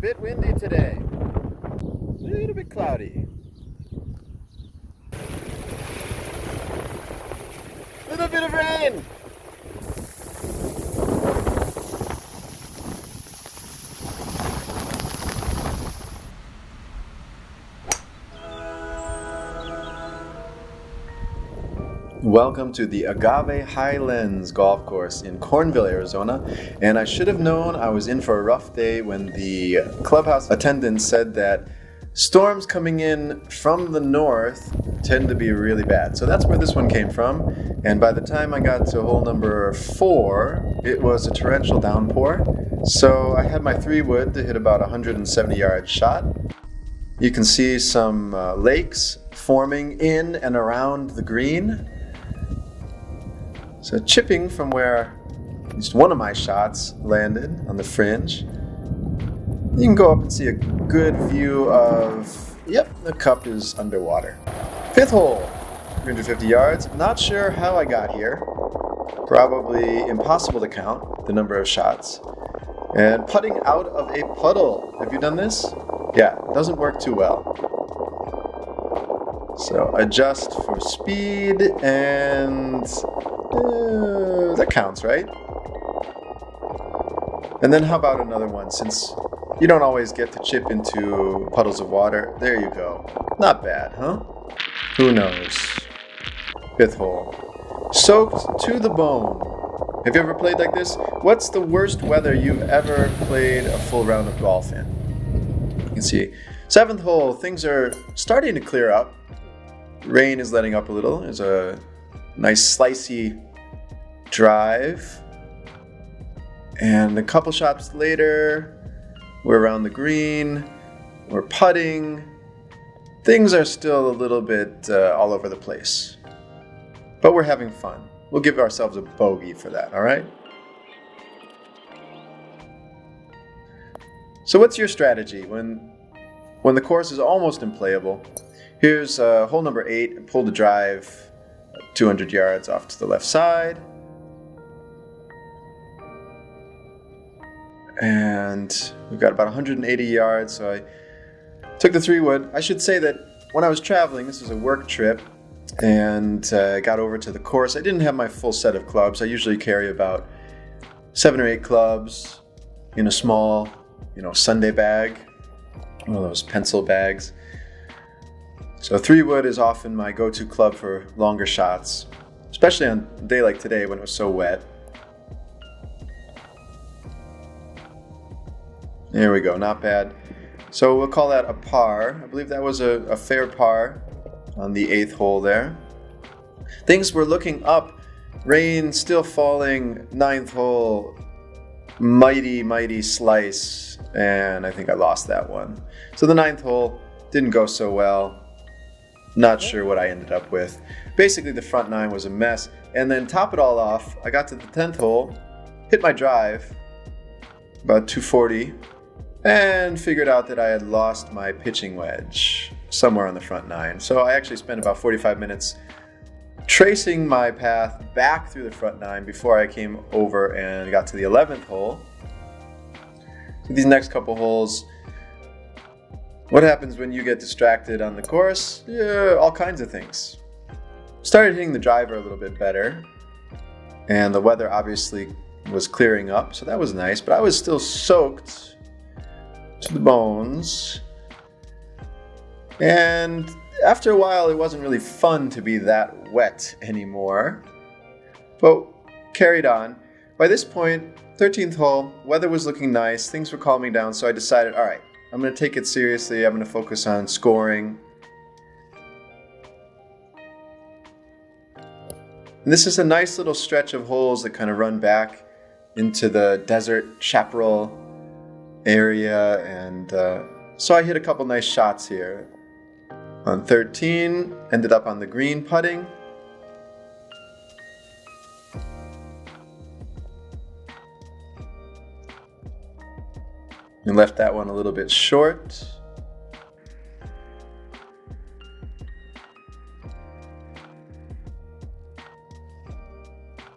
bit windy today. A little bit cloudy. Little bit of rain. Welcome to the Agave Highlands golf course in Cornville, Arizona. And I should have known I was in for a rough day when the clubhouse attendant said that storms coming in from the north tend to be really bad. So that's where this one came from. And by the time I got to hole number 4, it was a torrential downpour. So I had my 3-wood to hit about a 170-yard shot. You can see some lakes forming in and around the green. So chipping from where at least one of my shots landed on the fringe. You can go up and see a good view of, the cup is underwater. 5th hole, 350 yards. Not sure how I got here. Probably impossible to count the number of shots. And putting out of a puddle. Have you done this? Yeah, it doesn't work too well. So adjust for speed and that counts, right? And then how about another one, since you don't always get to chip into puddles of water. There you go. Not bad, huh? Who knows? 5th hole. Soaked to the bone. Have you ever played like this? What's the worst weather you've ever played a full round of golf in? You can see 7th hole, things are starting to clear up. Rain is letting up a little. There's a nice slicey drive. And a couple shots later, we're around the green, we're putting. Things are still a little bit all over the place. But we're having fun. We'll give ourselves a bogey for that, all right? So what's your strategy when the course is almost unplayable? Here's hole number 8, pull the drive 200 yards off to the left side. And we've got about 180 yards, so I took the 3-wood. I should say that when I was traveling, this was a work trip, and got over to the course. I didn't have my full set of clubs. I usually carry about 7 or 8 clubs in a small, Sunday bag, one of those pencil bags. So 3-wood is often my go-to club for longer shots, especially on a day like today when it was so wet. There we go, not bad. So we'll call that a par. I believe that was a fair par on the 8th hole there. Things were looking up. Rain still falling. 9th hole, mighty slice. And I think I lost that one. So the 9th hole didn't go so well. Not sure what I ended up with. Basically, the front 9 was a mess. And then top it all off, I got to the 10th hole, hit my drive, about 240, and figured out that I had lost my pitching wedge somewhere on the front 9. So I actually spent about 45 minutes tracing my path back through the front 9 before I came over and got to the 11th hole. So these next couple holes, what happens when you get distracted on the course? Yeah, all kinds of things. Started hitting the driver a little bit better, and the weather obviously was clearing up, so that was nice, but I was still soaked to the bones. And after a while, it wasn't really fun to be that wet anymore, but carried on. By this point, 13th hole, weather was looking nice, things were calming down, so I decided, all right, I'm going to take it seriously. I'm going to focus on scoring. And this is a nice little stretch of holes that kind of run back into the desert chaparral area. And so I hit a couple nice shots here. On 13, ended up on the green putting. And left that one a little bit short.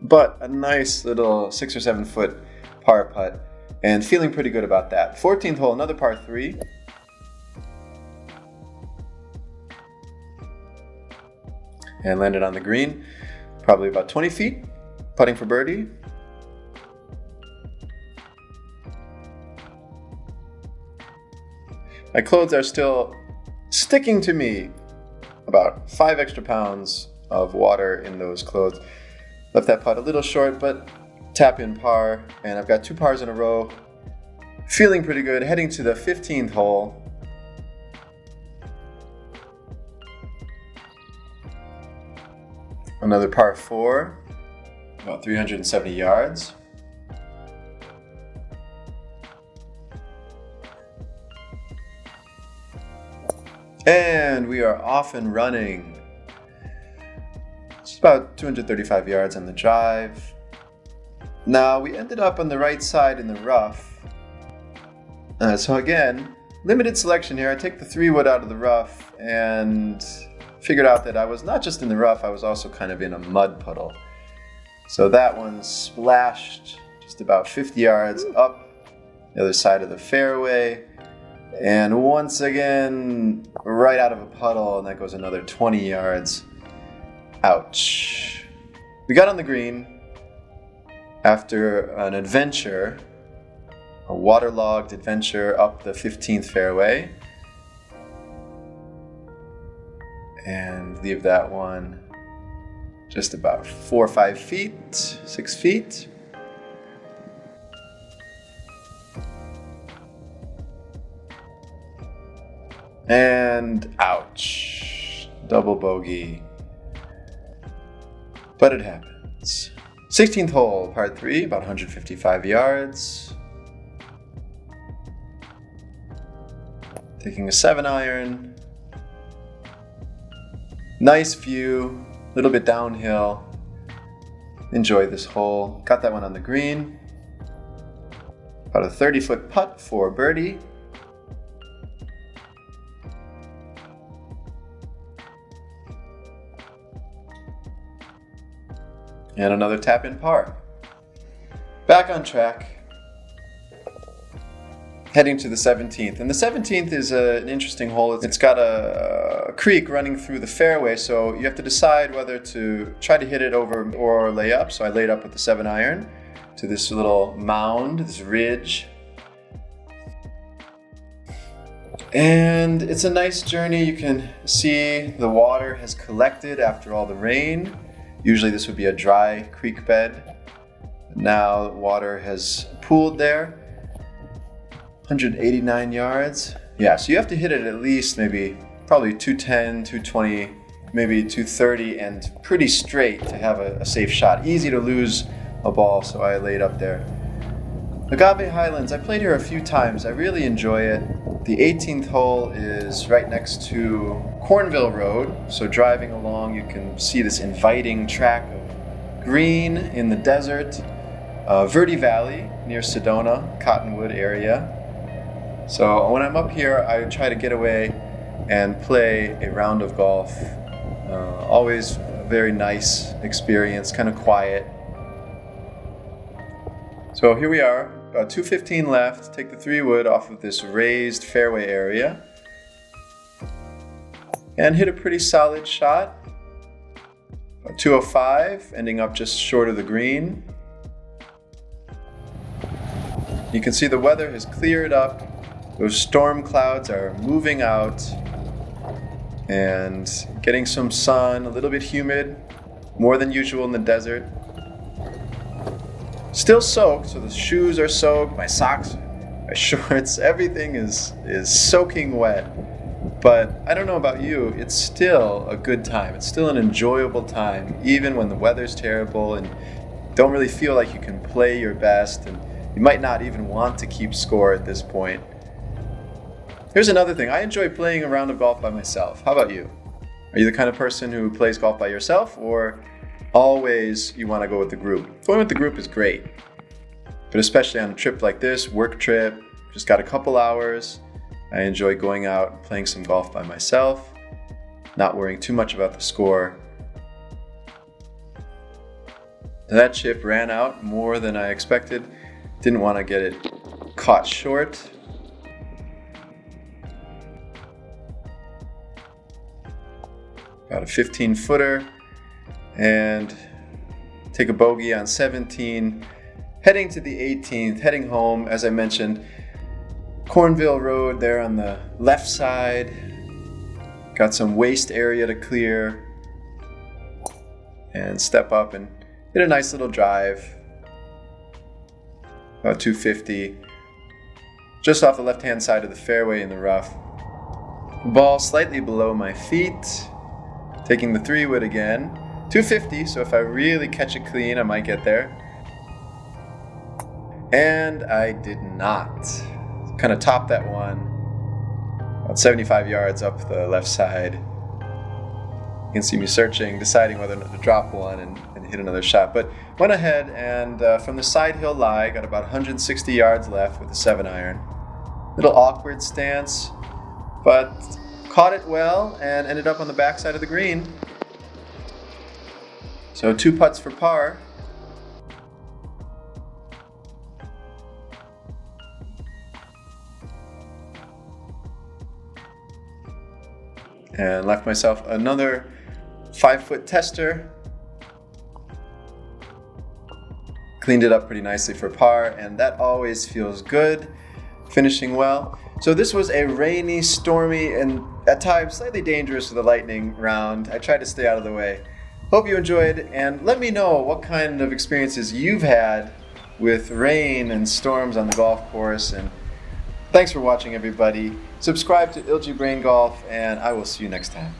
But a nice little 6 or 7 foot par putt. and feeling pretty good about that. 14th hole, another par 3. And landed on the green, probably about 20 feet, putting for birdie. My clothes are still sticking to me. About 5 extra pounds of water in those clothes. Left that putt a little short, but tap in par, and I've got 2 pars in a row. Feeling pretty good, heading to the 15th hole. Another par 4, about 370 yards. And we are off and running. It's about 235 yards on the drive. Now we ended up on the right side in the rough. So again, limited selection here. I take the 3-wood out of the rough and figured out that I was not just in the rough, I was also kind of in a mud puddle. So that one splashed just about 50 yards up the other side of the fairway. And once again, right out of a puddle, and that goes another 20 yards. Ouch. We got on the green after an adventure, a waterlogged adventure up the 15th fairway. And leave that one just about 4 or 5 feet, 6 feet. And ouch, double bogey. But it happens. 16th hole, par 3, about 155 yards. Taking a 7-iron. Nice view, a little bit downhill. Enjoy this hole. Got that one on the green. About a 30-foot putt for birdie. And another tap-in par. Back on track. Heading to the 17th. And the 17th is an interesting hole. It's got a creek running through the fairway, so you have to decide whether to try to hit it over or lay up. So I laid up with the 7-iron to this little mound, this ridge. And it's a nice journey. You can see the water has collected after all the rain. Usually this would be a dry creek bed. Now water has pooled there. 189 yards. Yeah, so you have to hit it at least probably 210, 220, maybe 230, and pretty straight to have a safe shot. Easy to lose a ball, so I laid up there. Agave Highlands, I played here a few times. I really enjoy it. The 18th hole is right next to Cornville Road, so driving along you can see this inviting track of green in the desert. Verde Valley near Sedona, Cottonwood area. So when I'm up here, I try to get away and play a round of golf. Always a very nice experience, kind of quiet. So here we are, about 2:15 left. Take the 3-wood off of this raised fairway area. And hit a pretty solid shot. 205, ending up just short of the green. You can see the weather has cleared up. Those storm clouds are moving out and getting some sun, a little bit humid, more than usual in the desert. Still soaked, so the shoes are soaked, my socks, my shorts, everything is soaking wet. But I don't know about you, it's still a good time. It's still an enjoyable time, even when the weather's terrible and don't really feel like you can play your best, and you might not even want to keep score at this point. Here's another thing. I enjoy playing a round of golf by myself. How about you? Are you the kind of person who plays golf by yourself, or always you want to go with the group? Going with the group is great, but especially on a trip like this, work trip, just got a couple hours. I enjoy going out and playing some golf by myself, not worrying too much about the score. That chip ran out more than I expected. Didn't want to get it caught short. About a 15-footer, and take a bogey on 17, heading to the 18th, heading home, as I mentioned. Cornville Road there on the left side. Got some waste area to clear, and step up and hit a nice little drive, about 250, just off the left-hand side of the fairway in the rough. Ball slightly below my feet. Taking the 3-wood again, 250, so if I really catch it clean, I might get there. And I did not. Kind of topped that one, about 75 yards up the left side. You can see me searching, deciding whether or not to drop one and hit another shot. But went ahead and from the side hill lie, got about 160 yards left with a 7-iron. Little awkward stance, but caught it well and ended up on the backside of the green. So 2 putts for par. And left myself another 5-foot tester. Cleaned it up pretty nicely for par, and that always feels good. Finishing well. So this was a rainy, stormy, and at times slightly dangerous with the lightning round. I tried to stay out of the way. Hope you enjoyed, and let me know what kind of experiences you've had with rain and storms on the golf course. And thanks for watching, everybody. Subscribe to Ilchi Brain Golf, and I will see you next time.